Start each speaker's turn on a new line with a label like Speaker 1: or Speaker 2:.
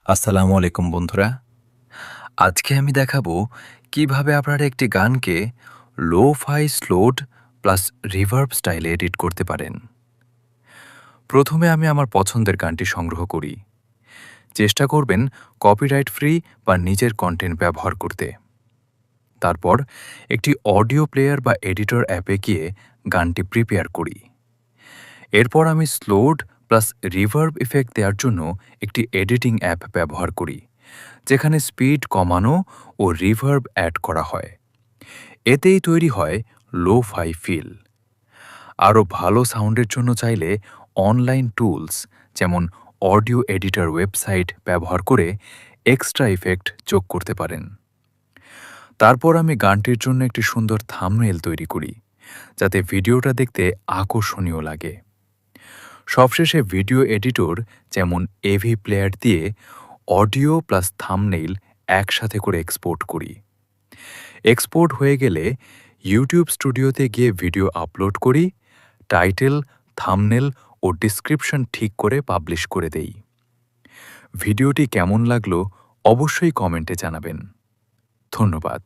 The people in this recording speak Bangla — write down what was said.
Speaker 1: আসসালামু আলাইকুম বন্ধুরা। আজকে আমি দেখাবো কিভাবে আপনারা একটি গানকে লো-ফাই স্লোড প্লাস রিভার্ব স্টাইলে এডিট করতে পারেন। প্রথমে আমি আমার পছন্দের গানটি সংগ্রহ করি। চেষ্টা করবেন কপিরাইট ফ্রি বা নিজের কন্টেন্ট ব্যবহার করতে। তারপর একটি অডিও প্লেয়ার বা এডিটর অ্যাপে গিয়ে গানটি প্রিপেয়ার করি। এরপর আমি স্লোড প্লাস রিভার্ব ইফেক্ট দেওয়ার জন্য একটি এডিটিং অ্যাপ ব্যবহার করি, যেখানে স্পিড কমানো ও রিভার্ব অ্যাড করা হয়। এতেই তৈরি হয় লো-ফাই ফিল। আরও ভালো সাউন্ডের জন্য চাইলে অনলাইন টুলস যেমন অডিও এডিটর ওয়েবসাইট ব্যবহার করে এক্সট্রা ইফেক্ট যোগ করতে পারেন। তারপর আমি গানটির জন্য একটি সুন্দর থাম্বনেইল তৈরি করি, যাতে ভিডিওটা দেখতে আকর্ষণীয় লাগে। সবশেষে ভিডিও এডিটর যেমন এভি প্লেয়ার দিয়ে অডিও প্লাস থাম্বনেইল একসাথে করে এক্সপোর্ট করি। এক্সপোর্ট হয়ে গেলে ইউটিউব স্টুডিওতে গিয়ে ভিডিও আপলোড করি, টাইটেল, থাম্বনেল ও ডিসক্রিপশন ঠিক করে পাবলিশ করে দেই। ভিডিওটি কেমন লাগলো অবশ্যই কমেন্টে জানাবেন। ধন্যবাদ।